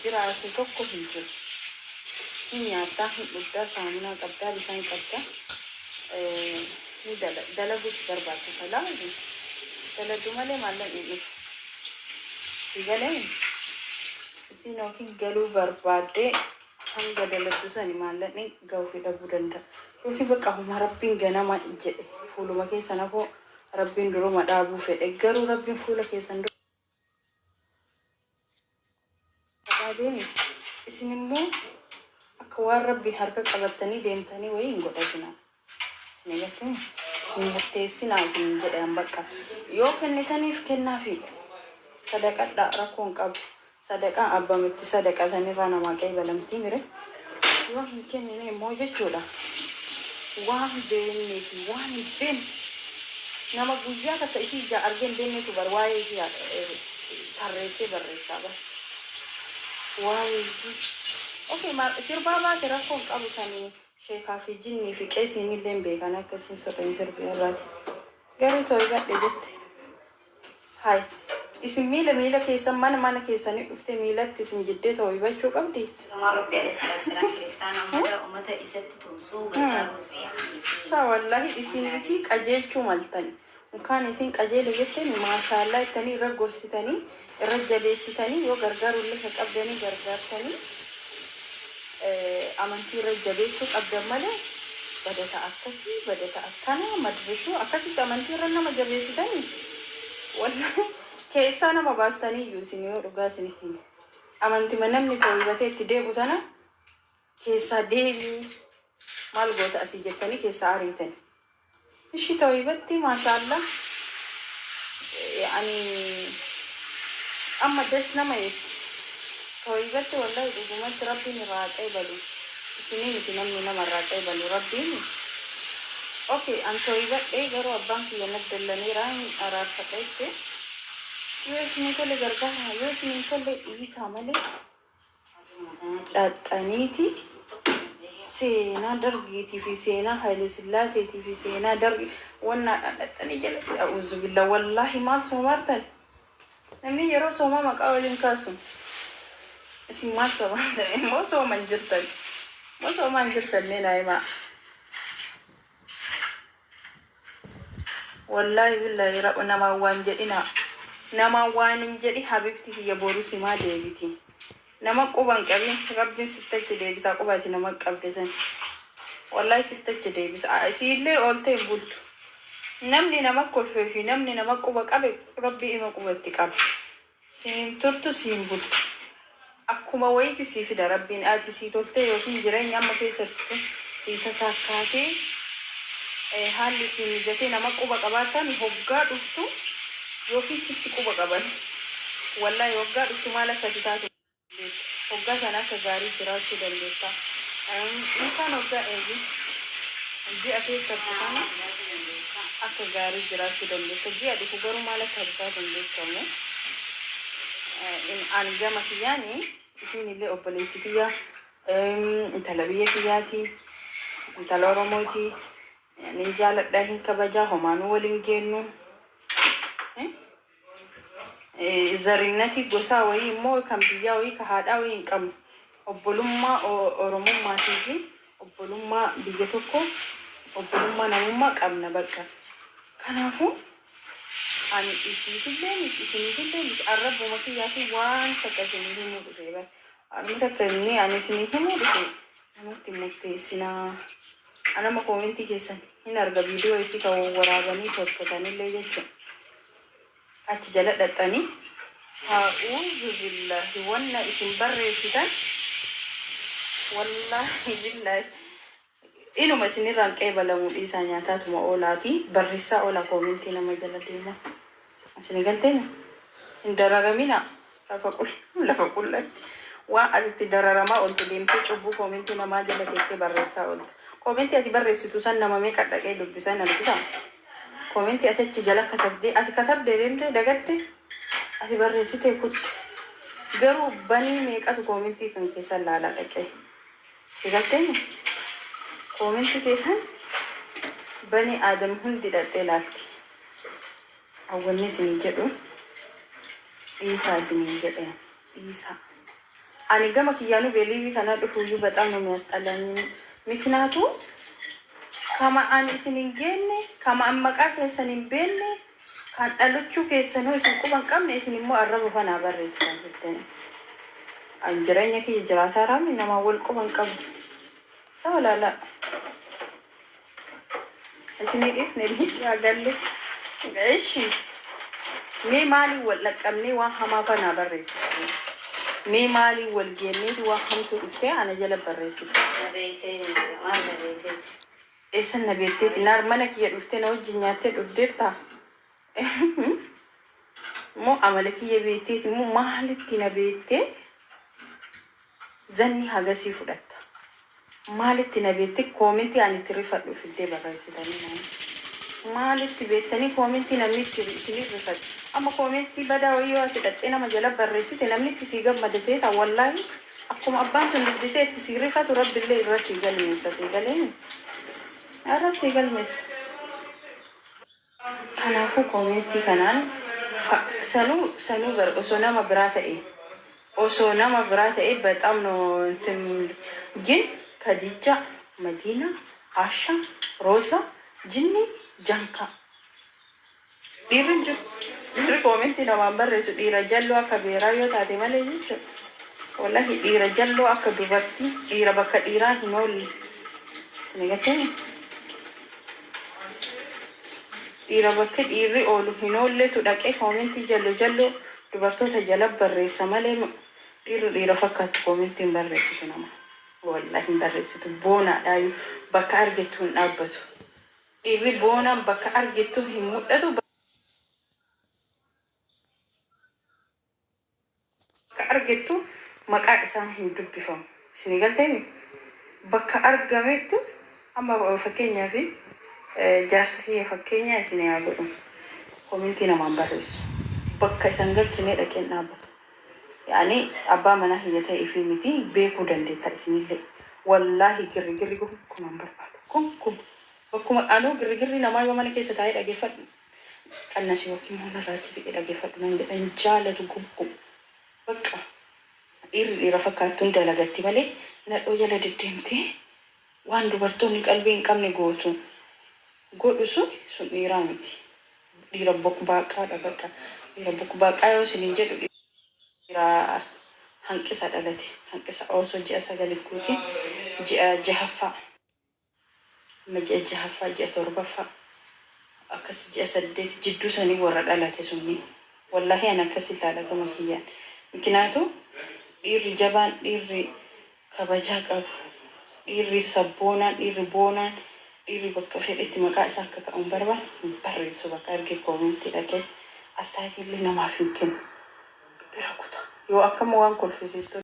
jiraate tokko hin jiru. Hin nyaataa, hin dhugdaa, saamunaa qabdaa, bishaan qabdaa. Ni dalaguutti barbaachisa laatu. Dalagdu malee maallaqni dhufu. Galee isin yookiin galuu barbaadde hanga dalagdu sani maallaqni gahuu dhabuu danda'a. Yookiin bakka huma rabbiin ganama jedhe fuuluma keessa nafoo rabbiin duruma dhaabuu fedhe garuu rabbiin fuula keessan dhaabeen isin immoo akka waan rabbii harka qabattanii deemtanii wayii hin godhatina. Isin eegattanii hin murteessinaa isin jedhan bakka yoo kennitaniif kennaafi sadaqadhaa rakkoon qabu. Sadaqaan abbaamitti sadaqatanirraa namaa qaybalamtii mire yoo hin kennine immoo jechuudha. Waan beeknee fi waan hin beekne nama guyyaa kasa isii ija argeen beeknetu barwaa'ee fi tarreessee barreessaa bara. Waan sirbaa baate rakkoon qabu sanii sheekaa fi jinnii fi qeesiin illee beekan akkasiin soqeen sirbii irraati. Garuu tooyi gadhe jette. Hayi isin miila keessan mana keessanii dhufte miilatti isin jiddee tooyi bachuu qabdi. Rabbi alayhi kiristaana ummata isatti tumsuu Sa wallahi isin qajeelchuu maltani. Mukaan isin qajeele jettani maashaallah ittanii irra gorsitanii irra jabeessitanii yoo gargaarullee ka qabdanii gargaartanii amantii irra jabeessuu qabdan malee badata akkasii badata akkana madrasuu akkasitti amantii irra nama jabeessitanii wallahi keessaa nama baastanii iyyuu isin yoo dhugaa isin hin amantii namni tooyibatee itti deebu tana keessaa deebii maal goota asii jettanii keessaa ariitani. Ishi tooyibatti maashaallah yani amma des nama yetti tooyibatti wallahi dhugumatti rabbiin irraa qaybalu isinii miti namni nama irraa qaybalu rabbiin. Okay an tooyibadhee garuu abbaan kiyya naddallaniiraa hin araarfadheette yoo isinii tole gargaara yoo isinii tole dhiisaa malee dhaxxaniiti seenaa dargiitii fi seenaa Haile Sillaaseetii fi seenaa dargi wanna dhaxxanii jalatti a'uuzu billah wallahi maal soomartan namni yeroo sooma maqaa waliin kaasu isin maal soomartan immoo sooman jirtan mee naayimaa wallahi billahi ra'u nama waan jedhina nama waan hin jedhi habibti kiyya boru simaa deebiti. Nama quban qabin rabbiin sittachi deebisa qubati nama qabdesan wallahi sittachi deebisa isiillee oolte bultu namni nama kolfee fi namni nama quba qabe rabbi ima qubatti qaba siin turtu siin bultu akkuma wayiiti sii fida rabbiin ati sii tolte yookiin jireenya amma keessatti sii tasaakkaatee haalli siin mijatee nama quba qabaatan hoggaa dhuftu yookiin sitti quba qaban wallahi hoggaa dhuftu maal akkasi taate hoggaa sana akka gaarii jiraachuu dandeessa. Mukaan hoggaa eegi ji'a keessatti kana akka gaarii jiraachuu dandeessa. Ji'a dhufu garuu maal akka argaa dandeessamu ani gama kiyyaani isin illee obboleetti kiyya intala biyya kiyyaati intala Oromooti nin jaaladhaa hin kabajaa homaanuu waliin geennu. Zarinnati gosa wayii immoo kan biyyaa wayii ka haadhaa wayii hin qabnu obbolummaa Oromummaatii fi obbolummaa biyya tokko obbolummaa namummaa qabna bakka. Kanaafuu ani isinillee arrabuma kiyyaatii waan takka isinii himuu dhufe bara anuma takka inni ani isinii himuu dhufe namatti murteessinaa anama koomentii keessan hin arga viidiyoo isii kan waraabanii tolfatanillee jechuudha. Achi jala dhaxxanii a'uuzu billahi wanna isin barreessitan wallahi billahi inuma isinirraan qeebalamuu dhiisaa nyaataatuma oolaati barreessaa oola koomentii nama jala deema isin galteena hin dararamina lafa qullatti waan asitti dararamaa oltu deemtee cubbuu koomentii namaa jala teettee barreessaa ooltu koomentii ati barreessitu san nama meeqa dhaqee dubbisan argita. Komenti achi jala ati katabde deemte dagatte ati barreessite kutte garuu banii meeqatu komentii kan keessan laala dhaqee digattee komentii keessan banii aadam hundi dhaqee laalti awwanni isin jedhu dhiisaa isin jedhe dhiisaa ani gama kiyyanu beeliibii kana dhufuuyyuu በጣም ነው የሚያስጠላኝ ምክንያቱ kama ani isin hin geenne kama maqaa keessan hin beenne kan dhalachuu keessanoo isin quban qabne isin immoo arraba fanaa barreessitan jettanii jireenya kiyya jiraataa raami nama wal quban qabu sawalaala isin ifne biyaa galle eeshi mee maali wal laqqabnee waan hamaa fanaa barreessitan mee maali wal geennee waan hamtu dhuftee ana jala barreessitan Esen nabeetti naar mana kiyya dhuftee na wajjin nyaattee dhugdeerta moo amala kiyya beetteeti moo maalitti nabeettee zanni hagasii fudhatta maalitti nabeetti koominti ani itti rifadhu fiddee barreessitanii maalitti beettanii koominti namni itti rifadhu amma koominti badaa wayyoo ati dhaxxee nama jala barreessite namni itti sii gammada seeta wallaahi akkuma abbaan sun dubbisee itti sii rifatu rabbillee irra sii galmeessa sii galeeni Arras egal mes. Kanaafuu koomenti kanaan sanuu bar osoo nama biraa ta'e በጣም ነው እንትን ግን ከዲጃ መዲና አሻ ሮዛ ጅኒ ጃንካ ዲርንጁ ዲር ኮሜንት ነው ማንበረሱ ዲራ ጀሎ አከቤራ yotaate malee jechuudha wallahi dhiira jalloo akka dubartii dhiira bakka dhiiraa hin oolle sinigatee dhiira bakka dhiirri oolu hin oolletu dhaqee koomentii jallo dubartoota jala barreessa malee dhiira fakkaatu koomentiin barreessitu nama wallahi hin barreessitu boonaadhaayu bakka argettu hin dhaabbatu dhiirri boonaan bakka argettu hin mudhatu bakka argettu maqaa isaan hin dubbifamu sinigaltee bakka argametti amma fakkeenyaaf jaarsa kiyya fakkeenya isin yaa godhu koomentii namaan barreessu bakka isan galchine dhaqeen dhaabbatu yaani abbaa mana hiyya ta'ee fi miti beekuu dandeetta isinillee wallaahi girrigirri kun barbaadu kun bakkuma anuu girrigirri namaa yoo mana keessa taa'ee dhageeffadhu qannasi yookiin mana raachisi dhageeffadhu nan jedhan jaalatu gubbu bakka dhiira fakkaattuun dalagatti malee nadhoo jala deddeemtee waan dubartoonni qalbii hin qabne gootu godhu sun dhiiraa miti dhiira bokbaaqaadha bakka dhiira bokbaaqaa yoo isiniin jedhu dhiira hanqisa dhalate hanqisa osoo ji'a 9 guutiin ji'a 6ffaa ji'a 6ffaa ji'a 7ffaa akkas ji'a 8 jidduu sanii warra dhalate sunni wallahi ana akkas ilaala gama kiyyaan mikinaatu dhiirri jabaan dhiirri kabajaa qabu dhiirri sabboonaan dhiirri boonaan dhiirri bakka fedhetti maqaa isaa akka ka'uun barreessu bakka argee koomentii dhaqee astaayitillee namaaf hin kennu bira kuta yoo akkama waan kolfisiistu